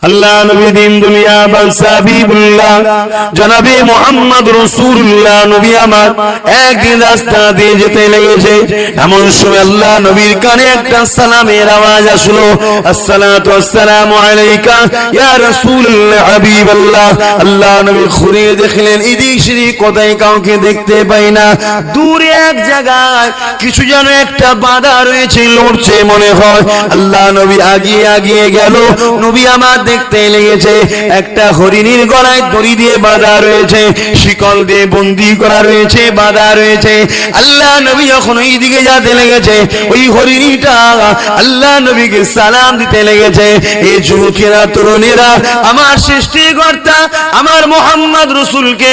আল্লাহ নবী দিন দুনিয়া বাদশা হাবিবুল্লাহ জনাবে মুহাম্মদ রাসূলুল্লাহ নবী আমার একদিন রাস্তা দিয়ে যেতে লেগেছে। এমন সময় আল্লাহ নবীর কানে একটা সালামের আওয়াজ আসলো, আসসালাতু আসসালামু আলাইকা ইয়া রাসূলুল্লাহ হাবিবাল্লাহ। আল্লাহ নবী ঘুরে দেখলেন এদিক সেদিক কোথায় কাউকে দেখতে পাই না। দূরে এক জায়গায় কিছু যেন একটা বাধা রয়েছে, লড়ছে মনে হয়। আল্লাহ নবী আগিয়ে আগিয়ে গেল। নবী আমার দেখতে লেগেছে একটা হরিণীর গলায় দড়ি দিয়ে বাঁধা রয়েছে, শিকল দিয়ে বন্দী করা রয়েছে, বাঁধা রয়েছে। আল্লাহ নবী যখন ওই দিকে যেতে লেগেছে, ওই হরিণীটা আল্লাহ নবীকে সালাম দিতে লেগেছে। এই যুবকেরা তরুণেরা আমার সৃষ্টিকর্তা আমার মুহাম্মদ রাসূলকে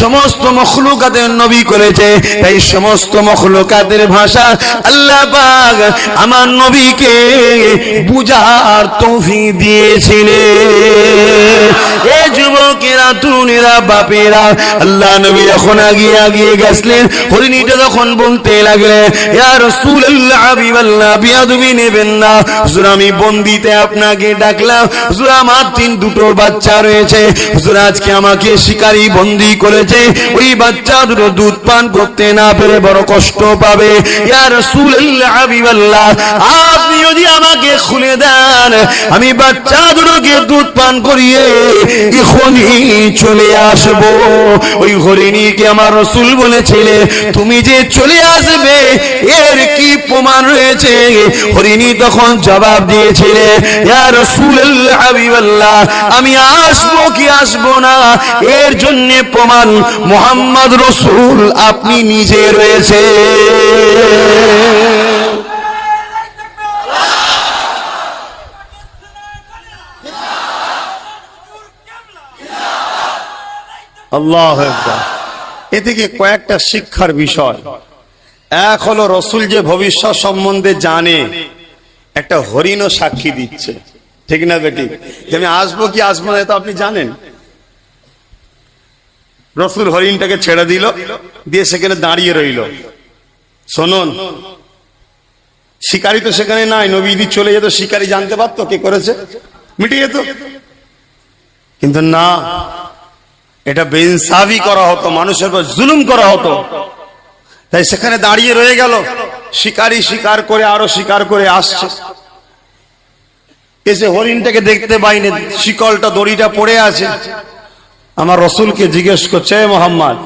সমস্ত মখলুকাতের নবী করেছে, তাই সমস্ত মখলুকাতের ভাষা আল্লাহ পাক আমার নবীকে বুঝার তৌফিক দিয়েছিলেন। এ যুবকেরা তরুণেরা বাপেরা আল্লাহ নবী যখন আগিয়ে আগিয়ে গেছিলেন, হরিণীটা যখন বলতে লাগলেন ইয়া রাসূলুল্লাহ হাবিবাল্লাহ বিয়াদবি নেবেন না হুজুর, আমি বন্দিতে আপনাকে ডাকলাম হুজুর, আমার দুটো বাচ্চা রয়েছে হুজুর, আজকে আমাকে শিকারী বন্দী করেছে, ওই বাচ্চা দুটো দুধ পান করতে না পেরে বড় কষ্ট পাবে। ইয়া রাসূলুল্লাহ হাবিবাল্লাহ আপনি যদি আমাকে খুলে দেন আমি বাচ্চা দুটোকে দুধ পান করিয়ে এখনই চলে আসব। ওই হরিণীকে আমার রাসূল বলেছিলে তুমি যে চলে আসবে এর কি প্রমাণ রয়েছে? হরিণী তখন জবাব দিয়েছিলে ইয়া রাসূলুল্লাহ হাবিবাল্লাহ আমি আসবো কি আসবো না এর জন্য প্রমাণ মুহাম্মদ রাসূল আপনি নিজে রয়েছে। আল্লাহু আকবার। এ থেকে কয়েকটা শিক্ষার বিষয়। এক হলো রাসূল যে ভবিষ্যৎ সম্বন্ধে জানে, একটা হরিণও সাক্ষী দিচ্ছে, ঠিক না বেটি? যে আমি আসবো কি আসবো না তো আপনি জানেন। রাসূল হরিণটাকে ছেড়ে দিল, দিয়ে সেখানে দাঁড়িয়ে রইল। শুনুন, শিকারী তো সেখানে নাই, নবী যদি চলে যেত শিকারী জানতে পারতো কে করেছে, মিটে যেত। কিন্তু না, এটা বেইনসাফি করা হতো, মানুষের উপর জুলুম করা হতো, তাই সেখানে দাঁড়িয়ে রয়ে গেল। শিকারী শিকার করে আরো শিকার করে আসছে, এসে হরিণটাকে দেখতে পাইনি, শিকলটা দড়িটা পড়ে আছে। আমার রাসূলকে জিজ্ঞেস করছে মুহাম্মদ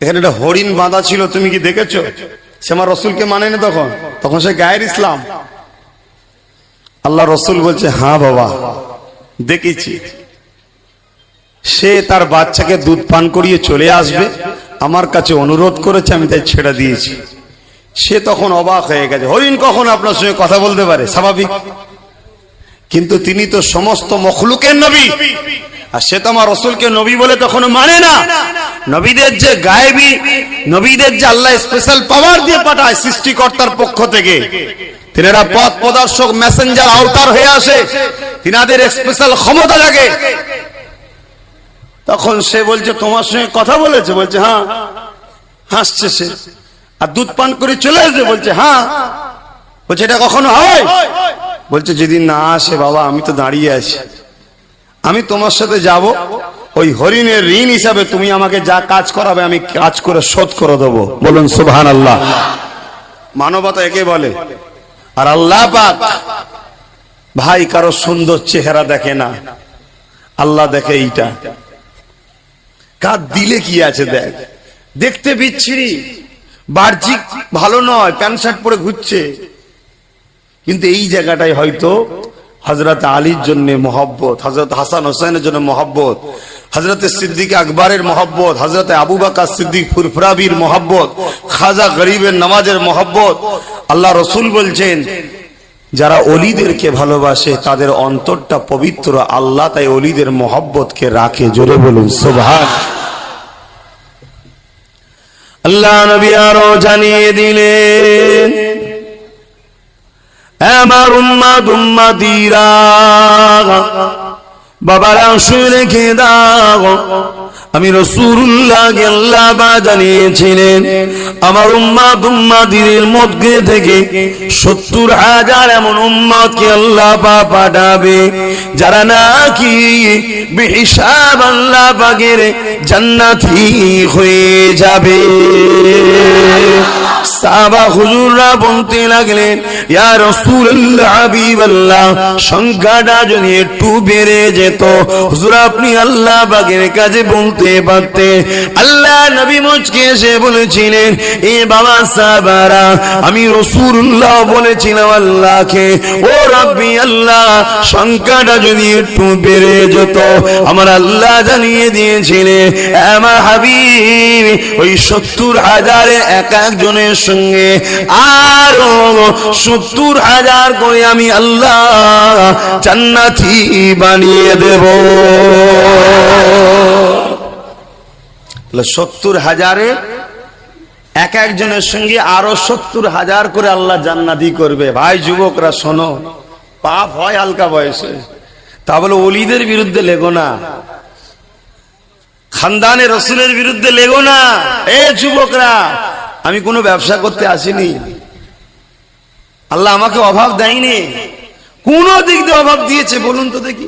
এখানে একটা হরিণ বাঁধা ছিল, তুমি কি দেখেছো? সে আমার রাসূলকে মানে না, তখন সে গায়ের ইসলাম। আল্লাহ রাসূল বলছে হ্যাঁ বাবা দেখেছি, সে তার বাচ্চাকে দুধ পান করিয়ে চলে আসবে, আমার কাছে অনুরোধ করেছে, আমি তাই ছেড়ে দিয়েছি। সে তখন অবাক হয়ে গেছে, হরিণ কখন আপনার সঙ্গে কথা বলতে পারে? স্বাভাবিক। কিন্তু তিনি তো সমস্ত মখলুকের নবী, আর সে তো আমার রাসূলকে নবী বলে তখন মানে না। নবীদের যে গায়েবী, নবীদের যে আল্লাহ স্পেশাল পাওয়ার দিয়ে পাঠায় সৃষ্টিকর্তার পক্ষ থেকে, তিনারা পথ প্রদর্শক মেসেঞ্জার আওতার হয়ে আসে, তিনাদের স্পেশাল ক্ষমতা লাগে। তখন সে বলছে তোমার সঙ্গে কথা বলেছে? বলছে হ্যাঁ। হাসছে সে। আর দুধ পান করে চলে আসবে? বলছে হ্যাঁ। বলছে এটা কখনো হয়? বলছে যদি না আসে বাবা আমি তো দাঁড়িয়ে আছি, আমি তোমার সাথে যাব, ওই হরিণের ঋণ হিসাবে তুমি আমাকে যা কাজ করাবে আমি কাজ করে শোধ করে দেবো। বলুন সুবহানাল্লাহ। মানবতা একে বলে। আর আল্লাহ পাক ভাই কারো সুন্দর চেহারা দেখে না, আল্লাহ দেখে এইটা, কার দিলে কি আছে দেখ। দেখতে বিচ্ছিরি, বাহ্যিক ভালো নয়, প্যান্ট শার্ট পরে ঘুরছে, কিন্তু এই জায়গাটাই হয়তো হযরত আলীর জন্য মহব্বত, হযরত হাসান হোসেনের জন্য মহব্বত, হযরত সিদ্দিক আকবরের মহব্বত, হযরত আবু বকর সিদ্দিক ফুরফুরাবির মহব্বত, খাজা গরিবের নামাজের মহব্বত। আল্লাহ রাসূল বলছেন যারা ওলিদেরকে ভালোবাসে তাদের অন্তরটা পবিত্র, আল্লাহ তাই ওলিদের মহব্বতকে রাখে। জোরে বলুন সুবহান। আল্লাহ নবী আরো জানিয়ে দিলেন আমার উম্মত উম্মতিরা বাবারা শুনে রেখে দাও, আমি রাসূলুল্লাহকে আল্লাহ জানিয়েছিলেন আমার উম্মতের মধ্যে থেকে ৭০,০০০ এমন উম্মতকে আল্লাহ পাঠাবে যারা নাকি বেহিসাব আল্লাহ পাকের জান্নাতি হয়ে যাবে। সাহাবা হুজুররা বলতে লাগলেন, ইয়া রাসূলুল্লাহ হাবিবাল্লাহ, সংখ্যাটা যদি একটু বেড়ে যেত হুজুর আপনি আল্লাহ পাকের কাছে বলতে পারতেন। আল্লাহ নবী মুচকে এসে বলেছিলেন, এ বাবা সাহাবারা, আমি রাসূলুল্লাহ বলেছিলাম আল্লাহকে, ও রব্বি আল্লাহ, সংখ্যাটা যদি একটু বেড়ে যেত। আমার আল্লাহ জানিয়ে দিয়েছিলেন, আমার হাবিব ওই ৭০,০০০ এক একজনের সঙ্গে আরো ৭০,০০০ করে আমি আল্লাহ জান্নাতি বানিয়ে দেব। ৭০,০০০ এক একজনের সঙ্গে আরো ৭০,০০০ করে আল্লাহ জান্নাতি করবে। ভাই যুবকরা শোনো, পাপ হয় হালকা বয়সে, তা বলে ওলিদের বিরুদ্ধে লেগো না, খানদানে রসুলের বিরুদ্ধে লেগো না। এ যুবকরা, আমি কোনো ব্যবসা করতে আসিনি, আল্লাহ আমাকে অভাব দেয়নি, কোন দিক দিয়ে অভাব দিয়েছে বলুন তো দেখি?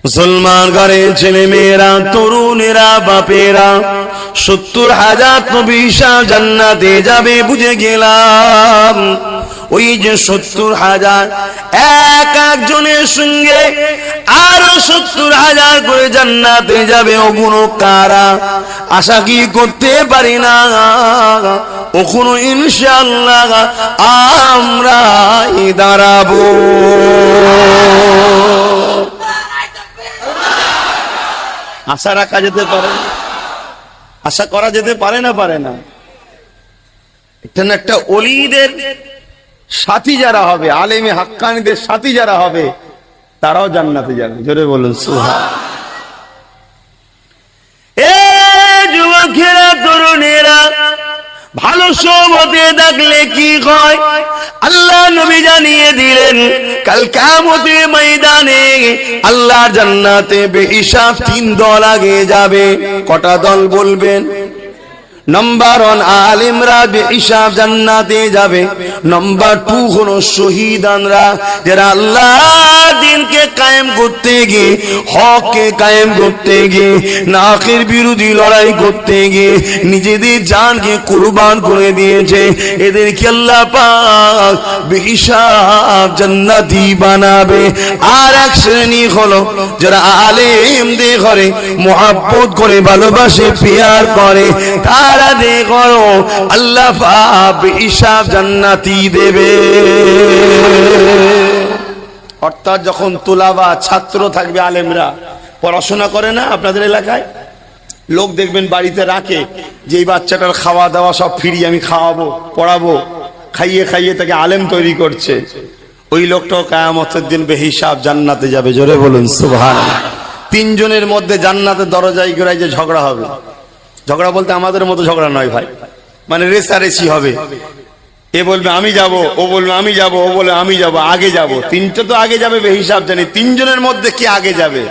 মুসলমান ঘরের ছেলে মেয়েরা, তরুণেরা, বাপেরা ৭০,০০০ নবীশা জান্নাতে যাবে বুঝে গেলাম। ওই যে ৭০,০০০ এক একজনের সঙ্গে আরো ৭০,০০০ করে জান্নাতে যাবে। ওগুলো কারা? আশা কি করতে পারি না, ওগুলো ইনশাআল্লাহ আমরাই দাঁড়াবো। আশা রাখা যেতে পারে, আশা করা যেতে পারে না, পারে না। একটা ওলিদের সাথী যারা হবে, আলেমে হাক্কানীদের সাথী যারা হবে, তারাও জান্নাতে যাবে। জোরে বলুন সুবহান। এ যুবকেরা, তরুণেরা, ভালো সোহবতে থাকলে কি হয় আল্লাহ নবী জানিয়ে দিলেন, কাল কিয়ামতের ময়দানে আল্লাহ জান্নাতে বেহিসাব ৩ দল আগে যাবে। কটা দল বলবেন? নাম্বার 1 আলেমরা বেহিসাব জান্নাতে যাবে। নাম্বার 2 হলো শহীদানরা, যারা আল্লাহর দ্বীনকে কায়েম করতে গিয়ে, হককে কায়েম করতে গিয়ে, নাফের বিরোধী লড়াই করতে গিয়ে নিজেদের জানকে কুরবান করে দিয়েছে। এদেরকে আল্লাহ পাক বেহিসাব জান্নাতি বানাবে। আর এক শ্রেণী হলো যারা আলেমদের ঘরে মুহাব্বত করে, ভালোবাসে, পিয়ার করে, তারা দেখো আল্লাহ পাক বেহিসাব জান্নাতি দেবে। অর্থাৎ যখন তোলাবা ছাত্র থাকবে, আলেমরা পড়াশোনা করে না আপনাদের এলাকায়, লোক দেখবেন বাড়িতে রাখে যে এই বাচ্চাটার খাওয়া দাওয়া সব ফ্রি, আমি খাওয়াবো, পড়াবো, খাইয়ে খাইয়ে তাকে আলেম তৈরি করছে। ওই লোকটাও কিয়ামতের দিন বেহিসাব জান্নাতে যাবে। জোরে বলুন সুবহানাল্লাহ। ৩ জনের মধ্যে জান্নাতের দরজায় গড়াই যে ঝগড়া হবে, ঝগড়া বলতে আমাদের মতো ঝগড়া নয় ভাই, মানে রেসারেসি হবে। এ বলবে আমি যাব, ও বলবে আমি যাব, ও বলে আমি যাব, আগে যাব। ৩টা তো আগে যাবে বেহিসাব জানি, ৩ জনের মধ্যে কে আগে যাবে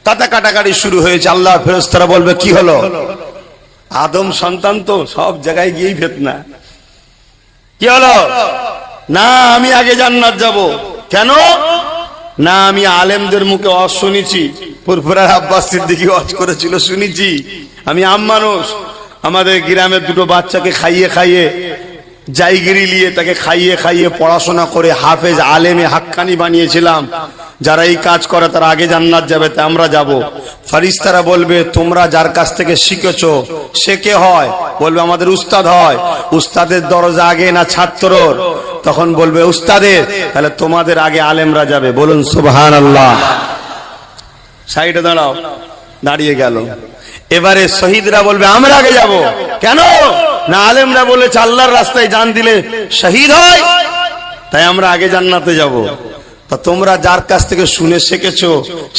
তাতে কাটাকাটি শুরু হয়েছে। আল্লাহ ফেরেশতারা বলবে কি হলো? আদম সন্তান তো সব জায়গায় গিয়েই ফিতনা। কি হলো? না আমি আগে জান্নাত যাব। কেন? না আমি আলেমদের মুখে ওয়াজ শুনেছি, ফুরফুরার আব্বাস সিদ্দিকী ওয়াজ করেছিল শুনেছি। আমি আম মানুষ, আমাদের গ্রামের 2টো বাচ্চাকে খাইয়ে খাইয়ে, জায়গিরি নিয়ে তাকে খাইয়ে খাইয়ে পড়াশোনা করে হাফেজ আলেমে হাক্কানি বানিয়েছিলাম। যারা এই কাজ করে তারা আগে জান্নাত যাবে, তাই আমরা যাব। ফেরেশতারা বলবে তোমরা যার কাছ থেকে শিখেছো সে কে হয়? বলবে আমাদের উস্তাদ হয়। উস্তাদের দরজা আগে না ছাত্রর? তখন বলবে উস্তাদের। তাহলে তোমাদের আগে আলেমরা যাবে। বলুন সুবহানাল্লাহ। সাইডে দাঁড়াও, দাঁড়িয়ে গেল। এবারে শহীদরা বলবে আমরা আগে যাব। কেন? না আলেমরা বলেছে আল্লাহর রাস্তায় জান দিলে শহীদ হয়, তাই আমরা আগে জান্নাতে যাব। তা তোমরা যার কাছ থেকে শুনে শিখেছো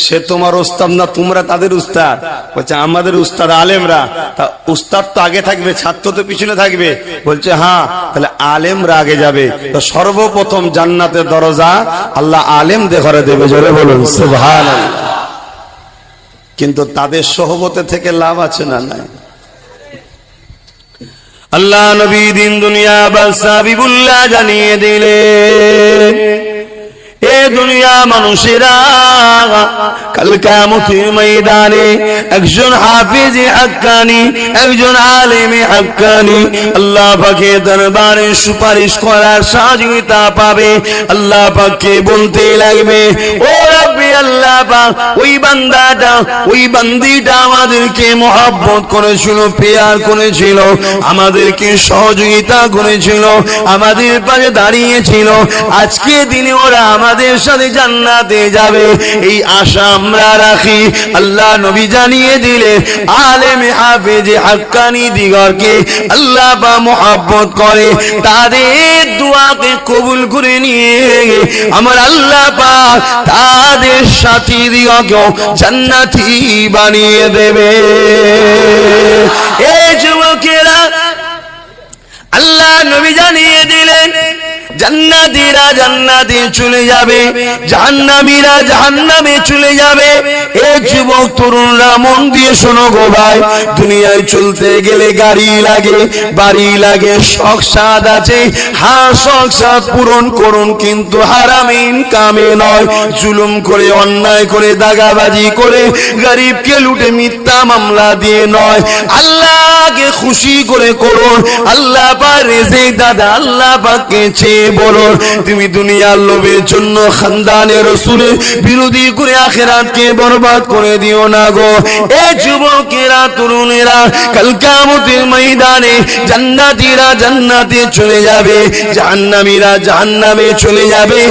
সে তোমার উস্তাদ না তোমরা তাদের উস্তাদ? বলছে আমাদের উস্তাদ আলেমরা। তা উস্তাদ তো আগে থাকবে, ছাত্র তো পিছনে থাকবে। বলছে হ্যাঁ, তাহলে আলেমরা আগে যাবে। তো সর্বপ্রথম জান্নাতের দরজা আল্লাহ আলেমদের ঘরে দেবে। জোরে বলুন সুবহানাল্লাহ। কিন্তু তাদের সোহবতে থেকে লাভ আছে না নাই? আল্লাহ নবী দিন দুনিয়া বাদশা হাবিবুল্লাহ জানিয়ে দিলেন, এ দুনিয়া মানুষেরা কাল কিয়ামতের ময়দানে একজন হাফেজে হাক্কানি, একজন আলেমে হাক্কানি আল্লাহ পাকের দরবারে সুপারিশ করার সহযোগিতা পাবে। আল্লাহ পাককে বলতে লাগবে, ও রব্বি আল্লাহ পাক, ওই বান্দাটা, ওই বান্দিটা আমাদেরকে মহব্বত করেছিল, প্যার করেছিল, আমাদেরকে সহযোগিতা করেছিল, আমাদের পাশে দাঁড়িয়েছিল, আজকে দিনে ওরা আমাদের সাথে জান্নাতে যাবে, এই আশা আমরা রাখি। আল্লাহ নবী জানিয়ে দিলেন, আলেমে হাফেজে হাক্কানি দিগরকে আল্লাহ বা মহব্বত করে, তাদের দোয়াকে কবুল করে নিয়ে আমার আল্লাহ পাক তাদের সাথী দিগকে জান্নাতি বানিয়ে দেবে। এই যুবকেরা, আল্লাহ নবী জানিয়ে দিলেন, জান্নাতীরা জান্নাতে চলে যাবে, জাহান্নামীরা জাহান্নামে চলে যাবে। এই যুবক তরুণরা মন দিয়ে শোনো গো ভাই, দুনিয়ায় চলতে গেলে গাড়ি লাগে, বাড়ি লাগে, শখ সাদ আছে, হ্যাঁ শখ সাদ পূরণ করুন, কিন্তু হারামিন কামে নয়, জুলুম করে, অন্যায় করে, দাগাবাজি করে, গরিবকে লুটে মিথ্যা মামলা দিয়ে নয়, আল্লাহকে খুশি করে করুন। আল্লাহ পাক রিজিক দাদা, আল্লাহ পাককে চেয়ে বলুন, তুমি দুনিয়ার লোভের জন্য খানদানে রাসূলের বিরোধী করে আখিরাতকে বরবাদ করে দিও না গো। এ যুবকেরা, তরুণেরা, কাল কিয়ামতের ময়দানে জান্নাতীরা জান্নাতে চলে যাবে, জাহান্নামীরা জাহান্নামে চলে যাবে।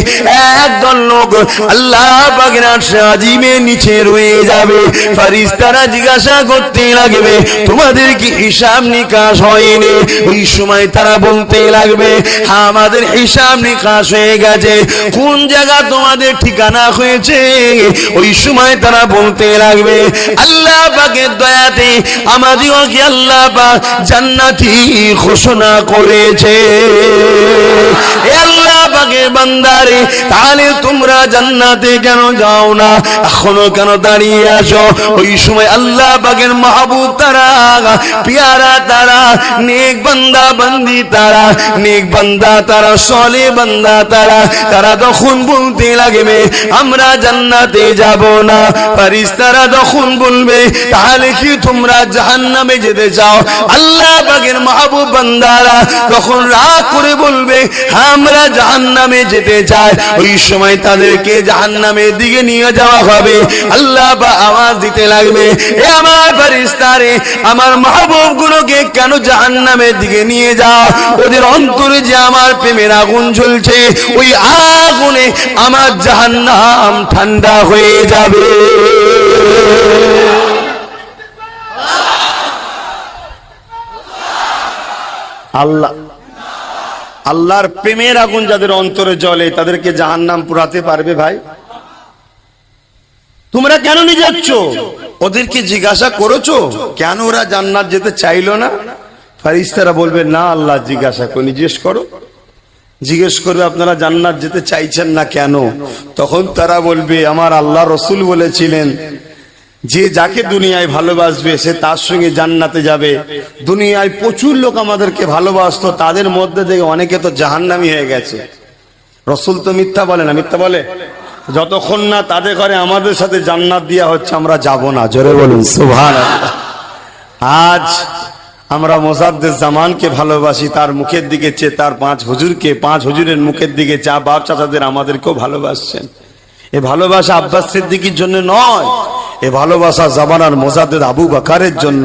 একদল লোক আল্লাহ পাকের আরশে আজিমের নিচে রয়ে যাবে। ফেরেশতারা জিজ্ঞাসা করতে লাগবে, তোমাদের কি হিসাব নিকাশ হয়নি? ওই সময় তারা বলতে লাগবে, হ্যাঁ আমাদের হিসাব নিকাশ হয়ে গেছে। কোন জায়গা তোমাদের ঠিকানা হয়েছে? ওই সময় তারা বলতে লাগবে, আল্লাহ পাকের দয়াতে আমাদেরকে আল্লাহ পাক জান্নাতি ঘোষণা করেছে। এ আল্লাহ পাকের বান্দারে, তাহলে তোমরা জান্নাতে কেন যাও না? এখনো কেন দাঁড়িয়ে আছো? ওই সময় আল্লাহ পাকের মাহবুব তারা, পিয়ারা তারা, নেক বান্দা বান্দি তারা, নেক বান্দা তারা, সলে বান্দা তারা, তারা তখন বলতে লাগবে, আমরা জান্নাতে যাব না। ফেরেশতারা তখন বলবে, তাহলে কি তোমরা জাহান্নামে যেতে চাও? আল্লাহ পাকের মাহবুব বান্দারা তখন রাগ করে বলবে, হ্যাঁ আমরা জাহান্নামে যেতে চাই। ওই সময় তাদেরকে জাহান্নামের দিকে নিয়ে যাওয়া হবে। আল্লাহ পাক আওয়াজ দিতে লাগবে, এ আমার ফেরেশতারে, আমার মাহবুব গুলোকে কেন জাহান্নামের দিকে নিয়ে যাও? ওদের অন্তরে যে আমার প্রেমের আগুন জ্বলছে, ওই আগুনে আমার জাহান্নাম ঠান্ডা হয়ে যাবে। আল্লাহ, আল্লাহর প্রেমের আগুন যাদের অন্তরে জ্বলে, তাদেরকে জাহান্নাম পুরাতে পারবে ভাই? তোমরা কেন নিয়ে যাচ্ছ? ওদেরকে জিজ্ঞাসা করেছো কেন ওরা জান্নাত যেতে চাইলো না? ফেরেশতারা বলবে, না আল্লাহ জিজ্ঞাসা করে, জিজ্ঞেস করো। জিজ্ঞেস করবে, আপনারা জান্নাত যেতে চাইছেন না কেন? তখন তারা বলবে, আমার আল্লাহ রসুল বলেছিলেন যে যাকে দুনিয়ায় ভালোবাসবে সে তার সঙ্গে জান্নাতে যাবে। দুনিয়ায় প্রচুর লোক আমাদেরকে ভালোবাসতো, তাদের মধ্যে থেকে অনেকে তো জাহান্নামী হয়ে গেছে। রসুল তো মিথ্যা বলে না? মিথ্যা বলে? যতক্ষণ না তাদের ঘরে আমাদের সাথে জান্নাত দেয়া হচ্ছে, আমরা যাব না। জোরে বলুন সুবহানাল্লাহ। আজ আমরা মুজাদ্দিদ জামানকে ভালোবাসি, তার মুখের দিকে চেয়ে, তার পাঁচ হুজুরের মুখের দিকে চা, বাপ চাচাদের আমাদেরকেও ভালোবাসছেন। এ ভালোবাসা আব্বাস সিদ্দিকীর জন্য নয়, এ ভালোবাসা জামানার মুজাদ্দিদ আবু বকরের জন্য।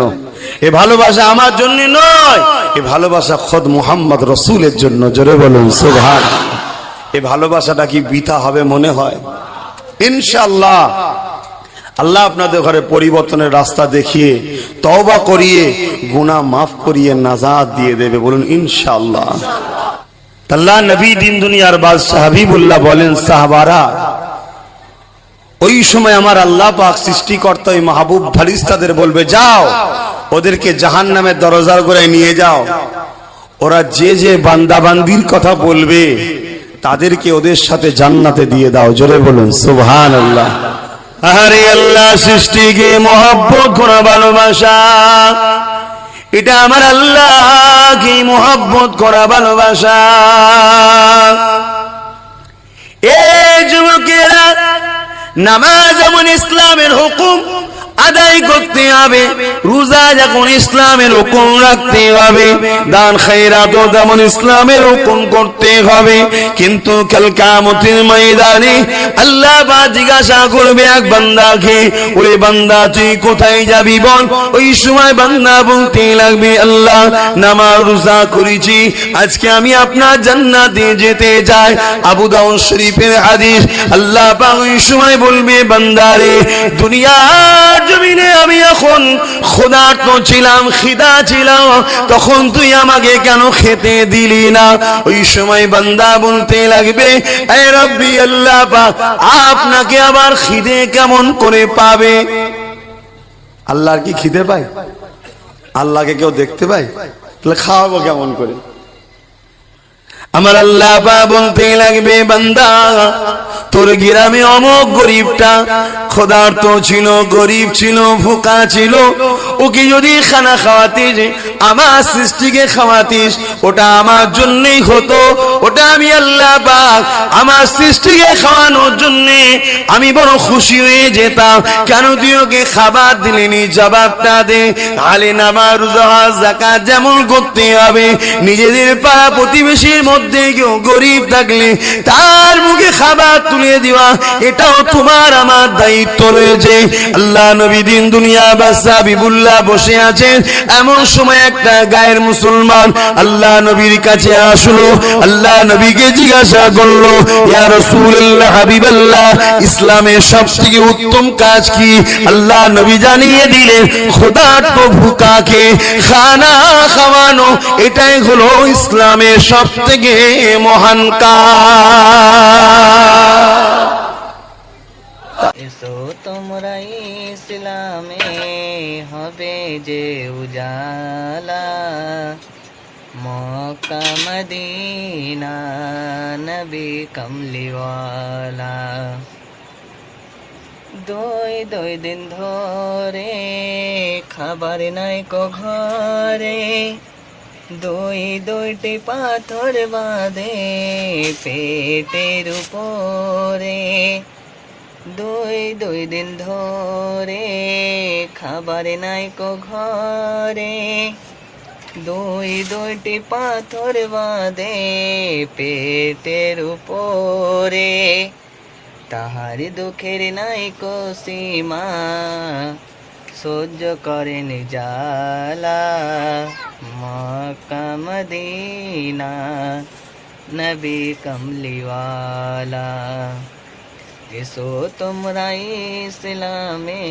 এ ভালোবাসা আমার জন্য নয়, এ ভালোবাসা খোদ মুহাম্মদ রাসূলের জন্য। জোরে বলুন সুবহানাল্লাহ। এ ভালোবাসাটা কি বৃথা হবে মনে হয়? ইনশাআল্লাহ আল্লাহ আপনাদের ঘরে পরিবর্তনের রাস্তা দেখিয়ে, তওবা করিয়ে, গুনাহ মাফ করিয়ে নাজাত দিয়ে দেবে। বলুন ইনশাআল্লাহ। আল্লাহ নবী দিন দুনিয়ার বাদশাহ হাবিবুল্লাহ বলেন, সাহাবারা, ওই সময় আমার আল্লাহ পাক সৃষ্টিকর্তা ওই মাহবুব ফেরেশতাদের বলবে, যাও ওদেরকে জাহান্নামের দরজার গোড়ায় নিয়ে যাও। ওরা যে যে বান্দাবান্দির কথা বলবে তাদেরকে ওদের সাথে জান্নাতে দিয়ে দাও। জোরে বলুন সুবহানাল্লাহ। আরে আল্লাহ সৃষ্টিকে মহব্বত করা ভালোবাসা, এটা আমার আল্লাহকে মহব্বত করা ভালোবাসা। এই যুবকেরা, নামাজ যেমন ইসলামের হুকুম আদায় করতে হবে, রোজা যখন ইসলামের হুকুম রাখতে হবে, দান খায়রাত যেমন ইসলামের হুকুম করতে হবে। কিন্তু কাল কিয়ামতের ময়দানে আল্লাহ পাক জিজ্ঞাসা করবে এক বান্দাকে, ওরে বান্দা তুই কোথায় যাবি বল? ওই সময় বান্দা বলতে লাগবে, আল্লাহ নামাজ রোজা করেছি, আজকে আমি আপনার জান্নাতে যেতে চাই। আবু দাউদ শরীফের হাদিস। আল্লাহ পাক ওই সময় বলবে, বান্দারে দুনিয়ার জমিনে আমি এখন ক্ষুধার্ত ছিলাম, খিদা ছিলাম, তখন তুই আমাকে কেন খেতে দিলি না? ওই সময় বান্দা বলতে লাগবে, এ রব্বি আল্লাহ পাক, আপনাকে আবার খিদে কেমন করে পাবে? আল্লাহর কি খিদে পায়? আল্লাহকে কেউ দেখতে পায়? তাহলে খাওয়াবো কেমন করে? আমার আল্লাহ পাক বলতে লাগবে, বান্দা তোর গ্রামে অমুক গরিবটা ক্ষুধার্ত ছিল, গরিব ছিল, ভুকা ছিল, ওকে যদি খানা খাওয়াতিস, আমার সৃষ্টিকে খাওয়াতিস, ওটা আমার জন্যই হতো। ওটা আমি আল্লাহ পাক আমার সৃষ্টিকে খাওয়ানোর জন্য আমি বড় খুশি হয়ে যেতাম। কেন তুই ওকে খাবার দিলেনি? জবাবটা দে। তাহলে নামাজ রোজা যাকাত যেমন করতে হবে, নিজেদের পাড়া প্রতিবেশীর মধ্যে কেউ গরিব থাকলে তার মুখে খাবার তুলে দেওয়া, এটাও তোমার আমার দায়িত্ব রয়েছে। আল্লাহ নবী দিন দুনিয়া বাদশা হাবিবুল্লাহ বসে আছেন, এমন সময় একটা গায়ের মুসলমান আল্লাহ নবীর কাছে আসলো। আল্লাহ নবীকে জিজ্ঞাসা করলো, ইয়া রাসূলুল্লাহ, হাবিবাল্লাহ, ইসলামের সবথেকে উত্তম কাজ কি? আল্লাহ নবী জানিয়ে দিলেন, ক্ষুধার্ত ভুকাকে খানা খাওয়ানো, এটাই হলো ইসলামের সবথেকে মহান কাজ। এসো তোমরা ইসলামে হবে যে উজালা, মক্কা মদিনা নবী কমলিওয়ালা। দুই দিন ধরে খাবার নাই কো ঘরে, দুইটি পাথর বাঁধে পেটের উপরে। দুই দিন ধরে খাবার নাই কো ঘরে, দুইটি পাথর বাঁধে পেটের উপরে। তাহার দুঃখের নাই কো সীমা, সহ্য করেন জ্বালা, মক্কা মদিনা নবী কমলিওয়ালা। এসো তোমরা ইসলামে